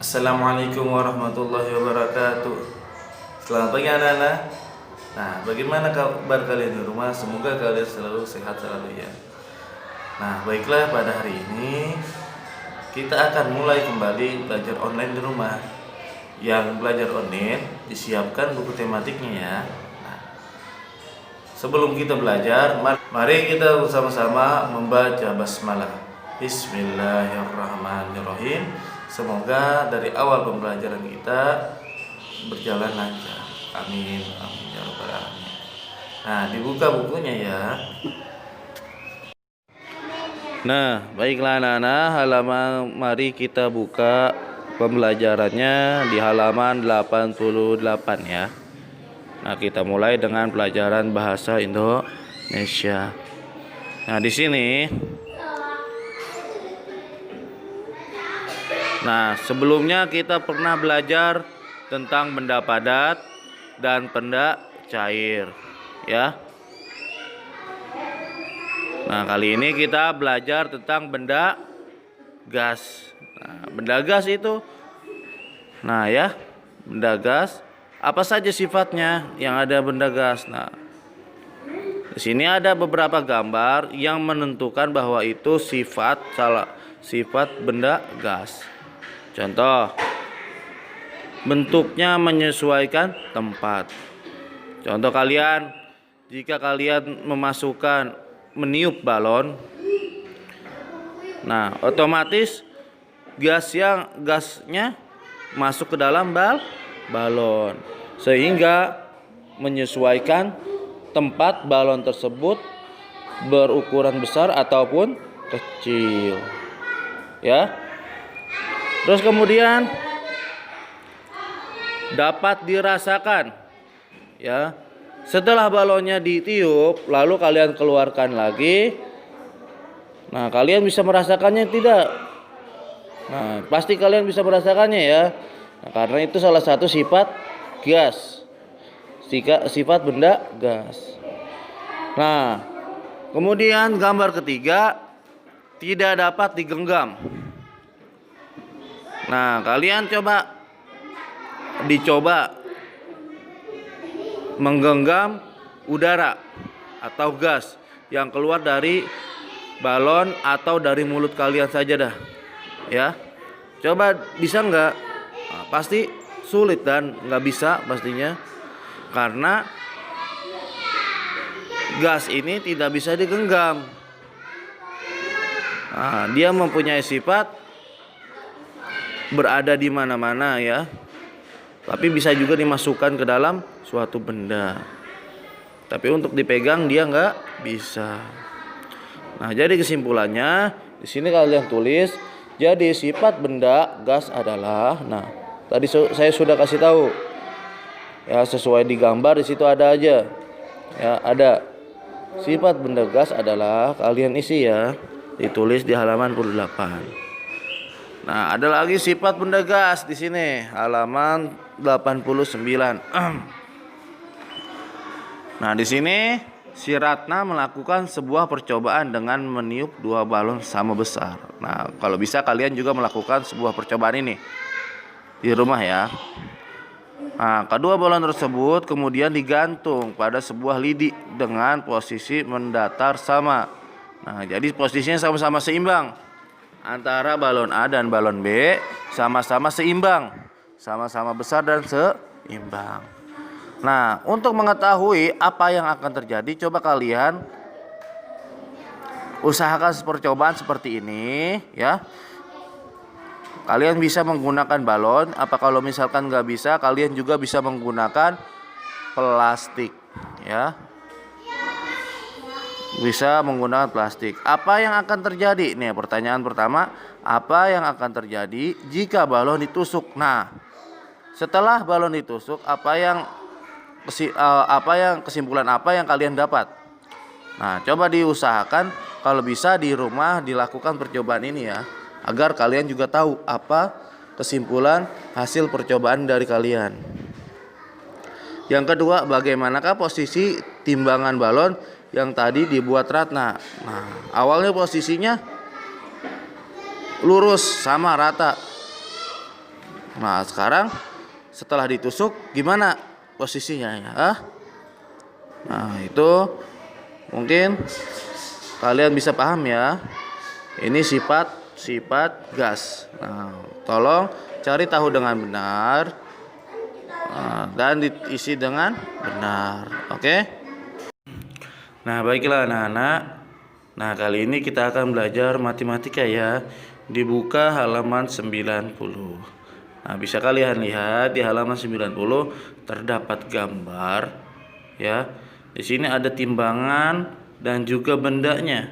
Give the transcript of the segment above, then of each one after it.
Assalamualaikum warahmatullahi wabarakatuh. Selamat pagi anak-anak. Nah, bagaimana kabar kalian di rumah? Semoga kalian selalu sehat selalu ya. Nah, baiklah, pada hari ini kita akan mulai kembali belajar online di rumah. Yang belajar online disiapkan buku tematiknya ya. Nah, sebelum kita belajar, mari kita bersama-sama membaca basmalah. Bismillahirrahmanirrahim. Semoga dari awal pembelajaran kita berjalan lancar. Amin, amin ya rabbal alamin. Nah, dibuka bukunya ya. Nah, baiklah anak-anak, mari kita buka pembelajarannya di halaman 88 ya. Nah, kita mulai dengan pelajaran bahasa Indonesia. Nah, di sini sebelumnya kita pernah belajar tentang benda padat dan benda cair ya. Nah, kali ini kita belajar tentang benda gas. Nah, benda gas itu benda gas apa saja sifatnya yang ada benda gas. Nah, di sini ada beberapa gambar yang menentukan bahwa itu sifat benda gas. Contoh, bentuknya menyesuaikan tempat. Contoh jika kalian meniup balon, nah otomatis gasnya masuk ke dalam balon, sehingga menyesuaikan tempat balon tersebut berukuran besar ataupun kecil, ya. Terus kemudian dapat dirasakan ya. Setelah balonnya ditiup lalu kalian keluarkan lagi. Nah, kalian bisa merasakannya tidak? Nah, pasti kalian bisa merasakannya ya. Nah, karena itu salah satu sifat gas. Sifat benda gas. Nah, kemudian gambar ketiga, tidak dapat digenggam. Nah, kalian dicoba menggenggam udara atau gas yang keluar dari balon atau dari mulut kalian saja dah. Ya. Coba bisa enggak? Nah, pasti sulit dan enggak bisa pastinya. Karena gas ini tidak bisa digenggam. Nah, dia mempunyai sifat berada di mana-mana ya. Tapi bisa juga dimasukkan ke dalam suatu benda. Tapi untuk dipegang dia nggak bisa. Nah, jadi kesimpulannya di sini kalian tulis. Jadi sifat benda gas adalah, nah tadi saya sudah kasih tahu ya, sesuai di gambar di situ ada aja ya, ada sifat benda gas adalah, kalian isi ya, ditulis di halaman 28. Nah, ada lagi sifat benda gas di sini, halaman 89. Nah, di sini si Ratna melakukan sebuah percobaan dengan meniup dua balon sama besar. Nah, kalau bisa kalian juga melakukan sebuah percobaan ini di rumah ya. Nah, kedua balon tersebut kemudian digantung pada sebuah lidi dengan posisi mendatar sama. Nah, jadi posisinya sama-sama seimbang. Antara balon A dan balon B sama-sama seimbang, sama-sama besar dan seimbang. Nah, untuk mengetahui apa yang akan terjadi, coba kalian usahakan percobaan seperti ini ya. Kalian bisa menggunakan balon, kalau misalkan nggak bisa, kalian juga bisa menggunakan plastik ya. Bisa menggunakan plastik. Apa yang akan terjadi? Nih, pertanyaan pertama, apa yang akan terjadi jika balon ditusuk? Nah, setelah balon ditusuk, kesimpulan apa yang kalian dapat? Nah, coba diusahakan kalau bisa di rumah dilakukan percobaan ini ya, agar kalian juga tahu apa kesimpulan hasil percobaan dari kalian. Yang kedua, bagaimanakah posisi timbangan balon yang tadi dibuat Ratna? Nah, awalnya posisinya lurus sama rata. Nah, sekarang setelah ditusuk gimana posisinya ya? Nah, itu mungkin kalian bisa paham ya. Ini sifat gas. Nah, tolong cari tahu dengan benar, dan diisi dengan benar. Oke? Nah, baiklah anak-anak. Nah, kali ini kita akan belajar matematika ya. Dibuka halaman 90. Nah, bisa kalian lihat di halaman 90 terdapat gambar ya. Di sini ada timbangan dan juga bendanya.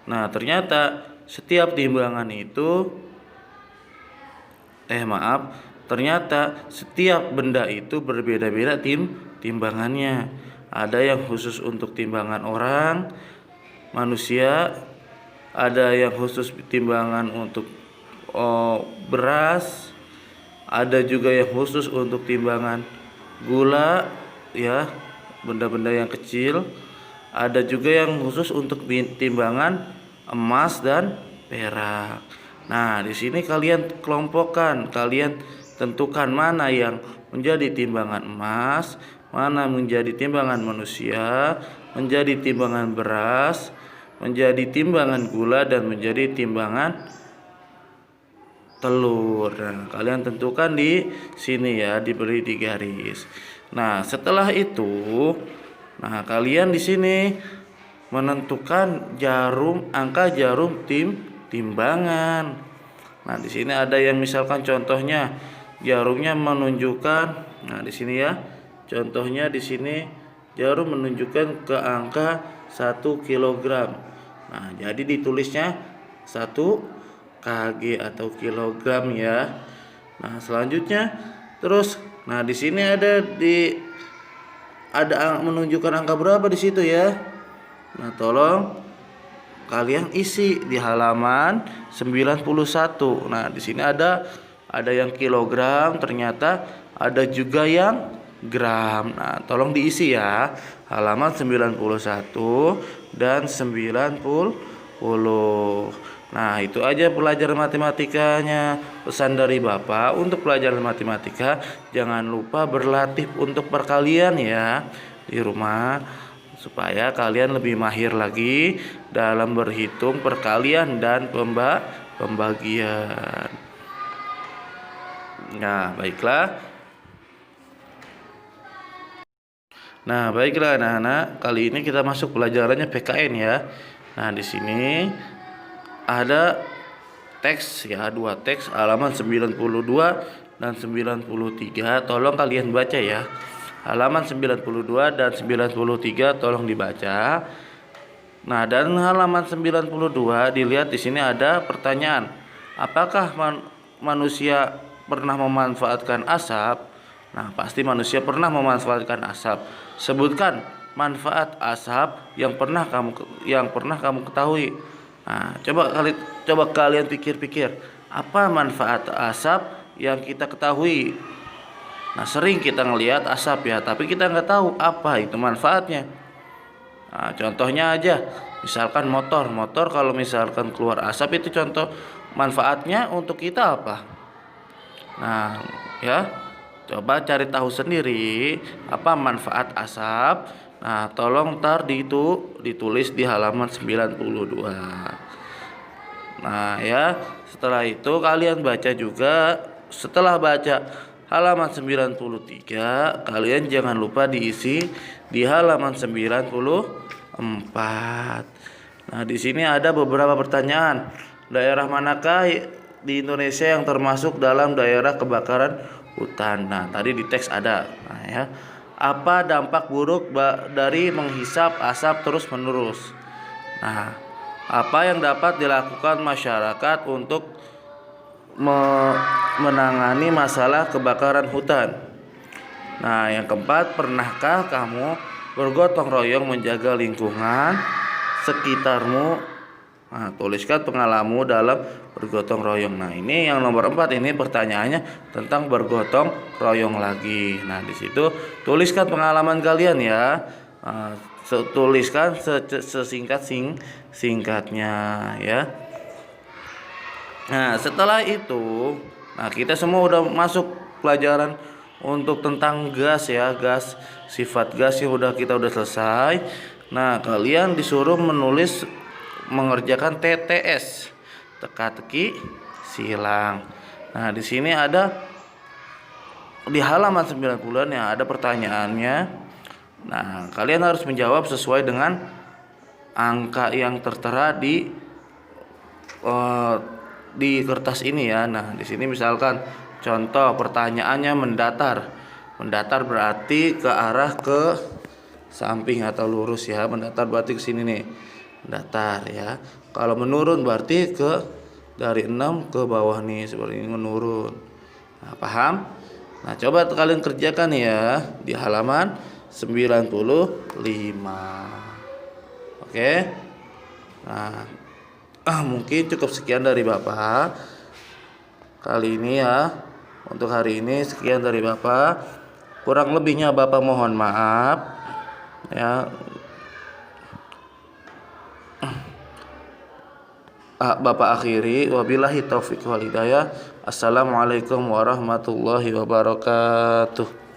Nah, ternyata setiap timbangan itu ternyata setiap benda itu berbeda-beda timbangannya. Ada yang khusus untuk timbangan orang, manusia, ada yang khusus timbangan untuk beras, ada juga yang khusus untuk timbangan gula ya, benda-benda yang kecil, ada juga yang khusus untuk timbangan emas dan perak. Nah, di sini kalian kelompokkan, kalian tentukan mana yang menjadi timbangan emas, mana menjadi timbangan manusia, menjadi timbangan beras, menjadi timbangan gula, dan menjadi timbangan telur. Nah, kalian tentukan di sini ya, diberi di garis. Nah, setelah itu, kalian di sini menentukan angka jarum timbangan. Nah, di sini ada yang misalkan contohnya jarumnya menunjukkan, nah di sini ya. Contohnya di sini jarum menunjukkan ke angka 1 kilogram. Nah, jadi ditulisnya 1 kg atau kilogram ya. Nah, selanjutnya terus di sini ada menunjukkan angka berapa di situ ya. Nah, tolong kalian isi di halaman 91. Nah, di sini ada yang kilogram, ternyata ada juga yang gram. Nah, tolong diisi ya, halaman 91 dan 90. Nah, itu aja pelajaran matematikanya. Pesan dari Bapak untuk pelajaran matematika, jangan lupa berlatih untuk perkalian ya di rumah, supaya kalian lebih mahir lagi dalam berhitung perkalian dan pembagian. Nah, baiklah. Anak-anak, kali ini kita masuk pelajarannya PKN ya. Nah, di sini ada teks ya, 2 teks halaman 92 dan 93. Tolong kalian baca ya. Halaman 92 dan 93 tolong dibaca. Nah, dan halaman 92 dilihat di sini ada pertanyaan. Apakah manusia pernah memanfaatkan asap? Nah, pasti manusia pernah memanfaatkan asap. Sebutkan manfaat asap yang pernah kamu ketahui. Nah, coba kalian pikir-pikir, apa manfaat asap yang kita ketahui? Nah, sering kita ngelihat asap ya, tapi kita nggak tahu apa itu manfaatnya. Nah, contohnya aja, misalkan motor kalau misalkan keluar asap, itu contoh manfaatnya untuk kita apa? Nah, ya, coba cari tahu sendiri apa manfaat asap. Nah, tolong ditulis di halaman 92. Nah, ya, setelah itu kalian baca juga. Setelah baca halaman 93, kalian jangan lupa diisi di halaman 94. Nah, di sini ada beberapa pertanyaan. Daerah manakah di Indonesia yang termasuk dalam daerah kebakaran hutan? Nah, tadi di teks ada. Nah, ya. Apa dampak buruk dari menghisap asap terus-menerus? Nah, apa yang dapat dilakukan masyarakat untuk menangani masalah kebakaran hutan? Nah, yang keempat, pernahkah kamu bergotong royong menjaga lingkungan sekitarmu? Nah, tuliskan pengalamanmu dalam bergotong royong. Nah, ini yang nomor 4 ini pertanyaannya tentang bergotong royong lagi. Nah, di situ tuliskan pengalaman kalian ya. Tuliskan sesingkatnya ya. Nah, setelah itu, Nah, kita semua udah masuk pelajaran untuk tentang gas ya, gas, sifat gas yang kita udah selesai. Nah, kalian disuruh menulis mengerjakan TTS, teka-teki silang. Nah, di sini ada di halaman 90 yang ada pertanyaannya. Nah, kalian harus menjawab sesuai dengan angka yang tertera di kertas ini ya. Nah, di sini misalkan contoh pertanyaannya mendatar. Mendatar berarti ke arah ke samping atau lurus ya. Mendatar berarti ke sini nih. Mendatar ya. Kalau menurun berarti dari 6 ke bawah nih, seperti ini menurun. Nah, paham? Nah, coba kalian kerjakan ya di halaman 95. Oke. Nah, mungkin cukup sekian dari Bapak kali ini ya. Untuk hari ini sekian dari Bapak. Kurang lebihnya Bapak mohon maaf ya. Bapak akhiri, wabillahi taufik wal hidayah. Assalamualaikum warahmatullahi wabarakatuh.